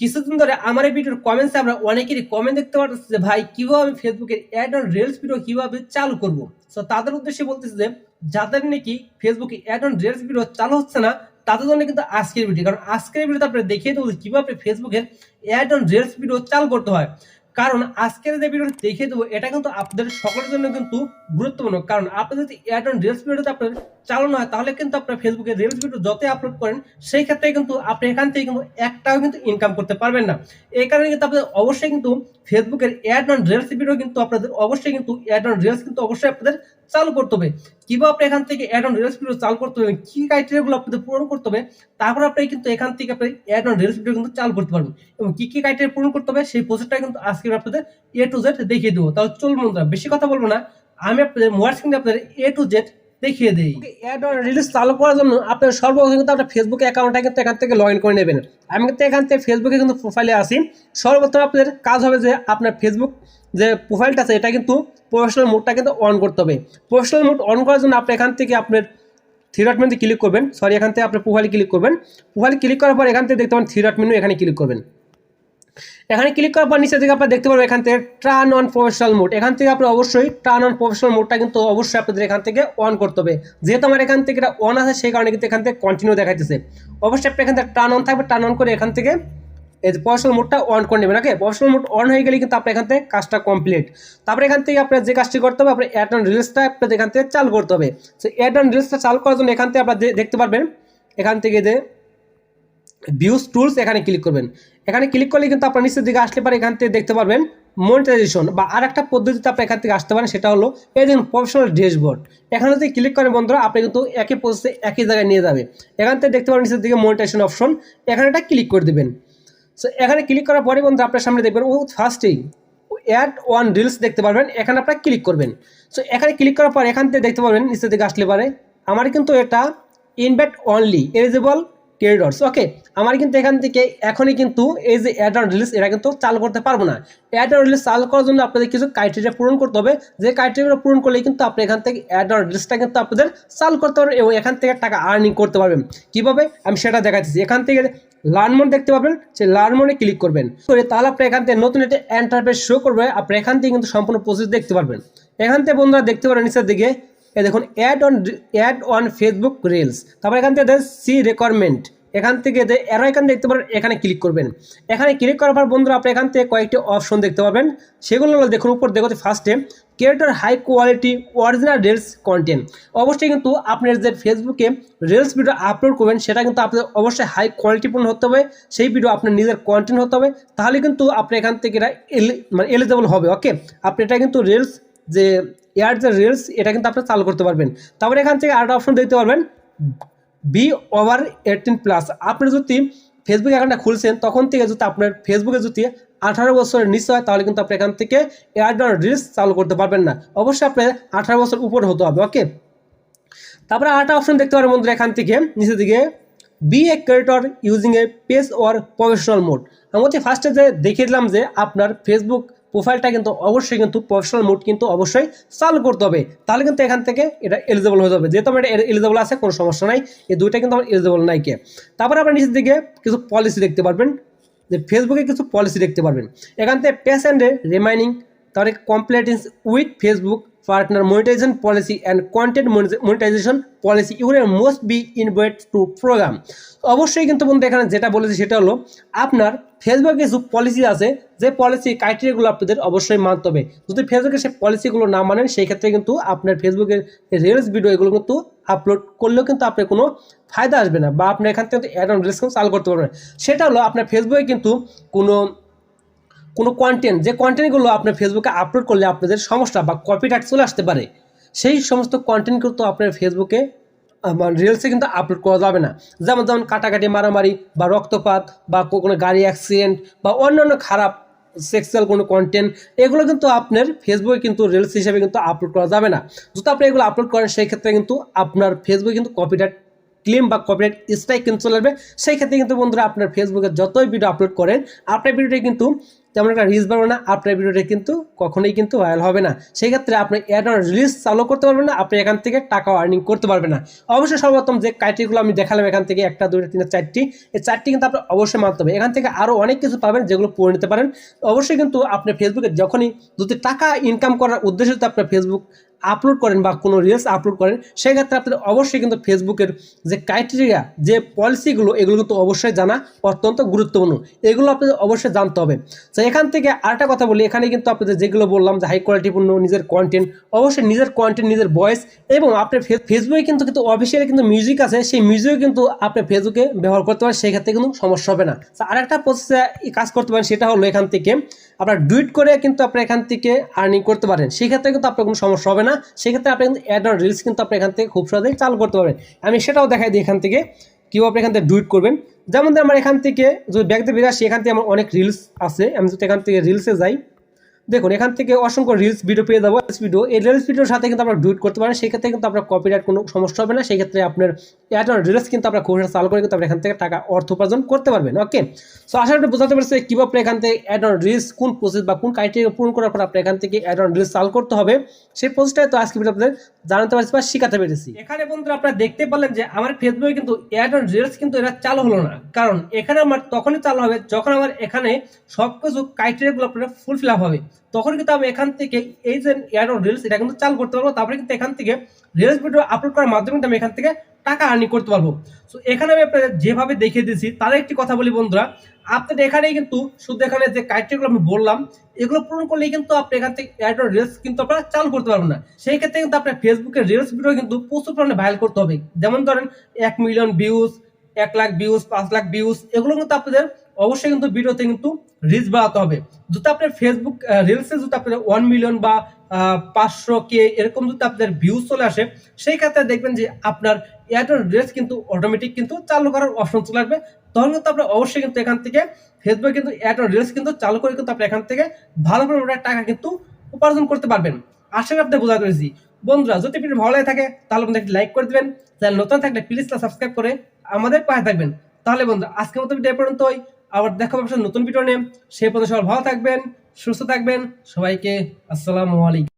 কিছুদিন ধরে আমার এই ভিডিওর কমেন্টসে আমরা অনেকেরই কমেন্ট দেখতে পাচ্ছি যে ভাই কিভাবে আমি ফেসবুকের অ্যাড অন রিলস ভিডিও কিভাবে চালু করব। সো তাদের উদ্দেশ্যে বলতেছি যে যাদের নাকি ফেসবুকে অ্যাড অন রিলস ভিডিও চালু হচ্ছে না তাদের জন্য কিন্তু আজকের ভিডিও, কারণ আজকের ভিডিওতে আপনারা দেখিয়ে দেবো কিভাবে ফেসবুকের অ্যাড অন রিলস ভিডিও চালু করতে হয়। কারণ আজকের যে ভিডিওটা দেখিয়ে দেবো এটা কিন্তু আপনাদের সকলের জন্য কিন্তু গুরুত্বপূর্ণ, কারণ আপনাদের যদি অ্যাড অন রিলস ভিডিওতে আপনার চালানো হয় তাহলে কিন্তু আপনার ফেসবুকে রিলস ভিডিও যতই আপলোড করেন সেই ক্ষেত্রে কিন্তু আপনি এখান থেকে কিন্তু একটাও কিন্তু ইনকাম করতে পারবেন না। এই কারণে কিন্তু আপনাদের অবশ্যই কিন্তু ফেসবুকের অ্যাড অন রিলস ভিডিও কিন্তু আপনাদের অবশ্যই কিন্তু অ্যাড অন রিলস কিন্তু অবশ্যই আপনাদের চালু করতে হবে। কিভাবে আপনি এখান থেকে অ্যাড অন রিলস ভিডিও চালু করতে হবে, কি ক্রাইটেরিয়াগুলো আপনাদের পূরণ করতে হবে, তারপর আপনি কিন্তু এখান থেকে আপনি অ্যাড অন রিলস ভিডিও কিন্তু চালু করতে পারবেন এবং কি কি ক্রাইটেরিয়া পূরণ করতে হবে সেই প্রসেসটা কিন্তু আজকে আপনাদের এ টু জেড দেখিয়ে দেবো। তাহলে চলুন বন্ধুরা, বেশি কথা বলবো না, আমি আপনাদের মোবাইল স্ক্রিনে আপনাদের এ টু জেড দেখিয়ে দেই। অ্যাড অন রিলস চালু করার জন্য আপনার সর্বপ্রথম কিন্তু আপনার ফেসবুক অ্যাকাউন্টটা কিন্তু এখান থেকে লগ ইন করে নেবেন। আমি কিন্তু এখান থেকে ফেসবুকে কিন্তু প্রোফাইলে আসি। সর্বপ্রথম আপনাদের কাজ হবে যে আপনার ফেসবুক যে প্রোফাইলটা আছে এটা কিন্তু প্রফেশনাল মোডটা কিন্তু অন করতে হবে। প্রফেশনাল মোড অন করার জন্য আপনি এখান থেকে আপনার থ্রি ডট মেনুতে ক্লিক করবেন, এখান থেকে আপনার প্রোফাইলে ক্লিক করবেন। প্রোফাইলে ক্লিক করার পর এখান থেকে দেখতে পাবেন থ্রি ডট মেনু, এখানে ক্লিক করবেন। এখানে ক্লিক করার পর নিচে থেকে আপনারা দেখতে পারবেন এখান থেকে টার্ন অন প্রফেশনাল মোড, এখান থেকে আপনারা অবশ্যই টার্ন অন প্রফেশনাল মোডটা কিন্তু অবশ্যই আপনাদের এখান থেকে অন করতে হবে। যেহেতু আমার এখান থেকে এটা অন আছে সেই কারণে কিন্তু এখান থেকে কন্টিনিউ দেখাইতেছে। অবশ্যই আপনি এখান থেকে টার্ন অন থাকবে, টার্ন অন করে এখান থেকে এই যে প্রফেশনাল মোডটা অন করে নেবেন। ওকে, প্রফেশনাল মোড অন হয়ে গেলে কিন্তু আপনি এখান থেকে কাজটা কমপ্লিট। তারপরে এখান থেকে আপনার যে কাজটি করতে হবে আপনার অ্যাড অন রিলসটা আপনাদের এখান থেকে চালু করতে হবে। সো অ্যাড অন রিলসটা চালু করার জন্য এখান থেকে আপনারা দেখতে পারবেন এখান থেকে যে ভিউজ টুলস, এখানে ক্লিক করবেন। এখানে ক্লিক করলে কিন্তু আপনার নিচের দিকে আসলে পারে এখান থেকে দেখতে পারবেন মনিটাইজেশন বা আর একটা পদ্ধতিতে আপনি এখান থেকে আসতে পারেন, সেটা হলো এই যে প্রফেশনাল ড্যাশবোর্ড। এখানে যদি ক্লিক করেন বন্ধুরা আপনি কিন্তু একই প্রসেসে একই জায়গায় নিয়ে যাবে। এখান থেকে দেখতে পারেন নিচের দিকে মনিটাইজেশন অপশন, এখানে একটা ক্লিক করে দেবেন। সো এখানে ক্লিক করার পরে বন্ধু আপনার সামনে দেখবেন ফার্স্টেই অ্যাড ওয়ান রিলস দেখতে পারবেন, এখানে আপনারা ক্লিক করবেন। সো এখানে ক্লিক করার পর এখান থেকে দেখতে পারবেন নিচের দিকে আসলে পারে আমার কিন্তু এটা ইনভাইট অনলি এলিজিবল ক্রিয়েটরস। ওকে, আমার কিন্তু এখান থেকে এখনই কিন্তু এই যে অ্যাড অন রিলিজ এটা কিন্তু চালু করতে পারবো না। অ্যাড অন রিলিজ চালু করার জন্য আপনাদের কিছু ক্রাইটেরিয়া পূরণ করতে হবে, যে ক্রাইটেরিয়াগুলো পূরণ করলেই কিন্তু আপনি এখান থেকে অ্যাড অন রিলিজটা কিন্তু আপনাদের চালু করতে পারবেন এবং এখান থেকে টাকা আর্নিং করতে পারবেন। কীভাবে আমি সেটা দেখাচ্ছি। এখান থেকে লার্ন মোড দেখতে পাবেন, সেই লার্ন মোডে ক্লিক করবেন করে তাহলে আপনি এখান থেকে নতুন একটা ইন্টারফেস শো করবে, আপনি এখান থেকে কিন্তু সম্পূর্ণ প্রসেস দেখতে পারবেন। এখান থেকে বন্ধুরা দেখতে পারেন নিচের দিকে এই দেখুন অ্যাড অন ফেসবুক রিলস, তারপর এখান থেকে সি রেকোয়ারমেন্ট, এখান থেকে অ্যারো আইকন দেখতে পারেন, এখানে ক্লিক করবেন। এখানে ক্লিক করার পর বন্ধুরা আপনি এখান থেকে কয়েকটি অপশন দেখতে পাবেন, সেগুলো হলো দেখুন উপর দেখো ফার্স্টে creator high quality original reels content. অবশ্যই কিন্তু আপনার যে ফেসবুকে রিলস ভিডিও আপলোড করবেন সেটা কিন্তু আপনার অবশ্যই হাই কোয়ালিটিপূর্ণ হতে হবে, সেই ভিডিও আপনার নিজের কন্টেন্ট হতে হবে, তাহলে কিন্তু আপনি এখান থেকে এটা মানে এলিজেবল হবে। ওকে, আপনি এটা কিন্তু রিলস যে এয়ার যে রিলস এটা কিন্তু আপনি চালু করতে পারবেন। তারপরে এখান থেকে আরেকটা অপশন দেখতে পারবেন বি ওভার 18+। আপনি যদি ফেসবুক অ্যাকাউন্টটা খুলছেন তখন থেকে যদি আপনার ফেসবুকে যদি 18 বছরের নিচে হয় তাহলে কিন্তু আপনি এখান থেকে অ্যাড অন রিলস চালু করতে পারবেন না, অবশ্যই আপনার 18 বছর উপরে হতে হবে। ওকে, তারপরে আরেকটা অপশন দেখতে পারেন বন্ধুরা এখান থেকে নিচের দিকে be a creator using a page or professional mode. আমাদের ফার্স্টে যে দেখিয়ে দিলাম যে আপনার ফেসবুক প্রোফাইলটা কিন্তু অবশ্যই কিন্তু প্রফেশনাল মোড কিন্তু অবশ্যই চালু করতে হবে, তাহলে কিন্তু এখান থেকে এটা এলিজিবল হয়ে যাবে। যেহেতু আমার এটা এলিজিবল আছে কোনো সমস্যা নাই, এই দুইটা কিন্তু আমার এলিজিবল নাই কে। তারপরে আপনার নিচের দিকে কিছু পলিসি দেখতে পারবেন, যে ফেসবুকে কিছু পলিসি দেখতে পারবেন। এখান থেকে পেশেন্টে রিমাইনিং, তারপরে compliance with Facebook partner monetization policy and content monetization policy you must be invited to program। অবশ্যই কিন্তু বন্ধু এখানে যেটা বলেছি সেটা হলো আপনার ফেসবুকে কিছু পলিসি আছে, যে পলিসি ক্রাইটেরিয়াগুলো আপনাদের অবশ্যই মানতে হবে। যদি ফেসবুকে সেই পলিসিগুলো না মানেন সেই ক্ষেত্রে কিন্তু আপনার ফেসবুকের রিলস ভিডিও এগুলো কিন্তু আপলোড করলেও কিন্তু আপনার কোনো ফায়দা আসবে না, বা আপনি এখান থেকে অ্যাড অন রিলস চালু করতে পারবেন। সেটা হলো আপনার ফেসবুকে কিন্তু কোনো কন্টেন্ট, যে কন্টেন্টগুলো আপনার ফেসবুকে আপলোড করলে আপনাদের সমস্যা বা কপিরাইট চলে আসতে পারে, সেই সমস্ত কন্টেন্ট কিন্তু আপনার ফেসবুকে রিলসে কিন্তু আপলোড করা যাবে না। যেমন কাটাকাটি, মারামারি বা রক্তপাত বা কোনো গাড়ি অ্যাক্সিডেন্ট বা অন্যান্য খারাপ সেক্সুয়াল কোনো কন্টেন্ট, এগুলো কিন্তু আপনার ফেসবুকে কিন্তু রিলস হিসেবে কিন্তু আপলোড করা যাবে না। যদি আপনি এগুলো আপলোড করেন সেই ক্ষেত্রে কিন্তু আপনার ফেসবুকে কিন্তু কপিরাইট ক্লেম বা কপিরাইট স্ট্রাইক কিন্তু চলে আসবে। সেই ক্ষেত্রে কিন্তু বন্ধুরা আপনার ফেসবুকে যতই ভিডিও আপলোড করেন আপনার ভিডিওটি কিন্তু তেমন একটা রিচ পাবে না, আপনার ভিডিওটা কিন্তু কখনোই কিন্তু ভাইরাল হবে না। সেই ক্ষেত্রে আপনি অ্যাড অন রিলস চালু করতে পারবেন না, আপনি এখান থেকে টাকা আর্নিং করতে পারবেন না। অবশ্যই সর্বপ্রথম যে ক্রাইটেরিয়াগুলো আমি দেখালাম এখান থেকে 1 2 3 4টি, এই 4টি কিন্তু আপনার অবশ্যই মানতে হবে। এখান থেকে আরও অনেক কিছু পাবেন যেগুলো পড়ে নিতে পারেন। অবশ্যই কিন্তু আপনি ফেসবুকে যখনই যদি টাকা ইনকাম করার উদ্দেশ্যে যদি আপনার ফেসবুক আপলোড করেন বা কোনো রিলস আপলোড করেন, সেই ক্ষেত্রে আপনাদের অবশ্যই কিন্তু ফেসবুকের যে ক্রাইটেরিয়া যে পলিসিগুলো এগুলো কিন্তু অবশ্যই জানা অত্যন্ত গুরুত্বপূর্ণ, এগুলো আপনাদের অবশ্যই জানতে হবে। তো এখান থেকে আরেকটা কথা বলি, এখানে কিন্তু আপনাদের যেগুলো বললাম যে হাই কোয়ালিটিপূর্ণ নিজের কন্টেন্ট, অবশ্যই নিজের কন্টেন্ট নিজের ভয়েস এবং আপনার ফেসবুকে কিন্তু অফিসিয়ালি কিন্তু মিউজিক আছে, সেই মিউজিকও কিন্তু আপনি ফেসবুকে ব্যবহার করতে পারেন, সেই ক্ষেত্রে কিন্তু সমস্যা হবে না। তো আরেকটা প্রসেসে কাজ করতে পারেন, সেটা হলো এখান থেকে আপনার ডুইট করে কিন্তু আপনি এখান থেকে আর্নিং করতে পারেন, সেই ক্ষেত্রে কিন্তু আপনার কোনো সমস্যা হবে না। সেক্ষেত্রে আপনি কিন্তু অ্যাড অন রিলস কিন্তু আপনি এখান থেকে খুব সহজেই চালু করতে পারবেন। আমি সেটাও দেখাই দিই এখান থেকে কীভাবে আপনি এখান থেকে ডুইট করবেন। যেমন আমার এখান থেকে যদি ব্যাগতে বেরিয়ে আসি, এখান থেকে আমার অনেক রিলস আছে, আমি যদি এখান থেকে রিলসে যাই, দেখুন এখান থেকে অসংখ্য রিলস ভিডিও পেয়ে যাবো। ভিডিও এই রিলস ভিডিওর সাথে কিন্তু আপনারা ডুইট করতে পারেন, সেক্ষেত্রে কিন্তু আপনার কপিরাইট কোনো সমস্যা হবে না। সেই ক্ষেত্রে আপনার অ্যাড অন রিলস কিন্তু আপনার খুব চালু করে কিন্তু আপনি এখান থেকে টাকা অর্থ উপার্জন করতে পারবেন। ওকে, সো আশা করি বোঝাতে পারছি কীভাবে আপনি এখান থেকে অ্যাড অন রিলস কোন প্রসেস বা কোন ক্রাইটেরিয়া পূরণ করার পর আপনি এখান থেকে অ্যাড অন রিলস চালু করতে হবে, সেই প্রসেসটাই তো আজকে ভিডিও আপনাদের জানাতে পারছি বা শিখাতে পেরেছি। এখানে বন্ধুরা আপনারা দেখতে পারলেন যে আমার ফেসবুকে কিন্তু অ্যাড অন রিলস কিন্তু এটা চালু হলো না, কারণ এখানে আমার তখনই চালু হবে যখন আমার এখানে সব কিছু ক্রাইটেরিয়াগুলো আপনার ফুলফিল আপ হবে, তখন কিন্তু আমি এখান থেকে এই যে অ্যাড অন রিলস এটা কিন্তু চালু করতে পারবো। তারপরে কিন্তু এখান থেকে রিলস ভিডিও আপলোড করার মাধ্যমে কিন্তু আমি এখান থেকে টাকা আর্নিং করতে পারবো। সো এখানে আমি আপনাদের যেভাবে দেখিয়ে দিয়েছি তার একটি কথা বলি বন্ধুরা, আপনাদের এখানেই কিন্তু শুধু এখানে যে ক্রাইটেরিয়াগুলো আমি বললাম এগুলো পূরণ করলেই কিন্তু আপনি এখান থেকে অ্যাড অন রিলস কিন্তু আপনারা চালু করতে পারবেন না। সেই ক্ষেত্রে কিন্তু আপনার ফেসবুকের রিলস ভিডিও কিন্তু প্রচুর পরিমাণে ভাইরাল করতে হবে। যেমন ধরেন 1 million views, 1 lakh views, 5 lakh views, এগুলো কিন্তু আপনাদের অবশ্যই কিন্তু ভিডিওতে কিন্তু রিচ বাড়াতে হবে। যদি আপনার ফেসবুক রিলসে যদি আপনার 1 মিলিয়ন বা 500K এরকম যদি আপনাদের ভিউজ চলে আসে, সেই ক্ষেত্রে দেখবেন যে আপনার অ্যাড অন রিলস কিন্তু অটোমেটিক কিন্তু চালু করার অপশন চলে আসবে। তখন কিন্তু আপনার অবশ্যই কিন্তু এখান থেকে ফেসবুকে কিন্তু অ্যাড অন রিলস কিন্তু চালু করে কিন্তু আপনি এখান থেকে ভালো পরিমাণে টাকা কিন্তু উপার্জন করতে পারবেন। আশা করি আপনি বোঝাতে পেরেছি। বন্ধুরা যদি ভিডিও ভালো লাগে থাকে তাহলে বন্ধু একটি লাইক করে দিবেন, চ্যানেল নতুন থাকলে প্লিজ সাবস্ক্রাইব করে আমাদের পাশে থাকবেন। তাহলে বন্ধু আজকের মতো ভিডিও পর্যন্তই, আবার দেখা হবে নতুন ভিডিও নিয়ে। সেই পর্যন্ত সবাই ভালো থাকবেন, সুস্থ থাকবেন। সবাইকে আসসালামু আলাইকুম।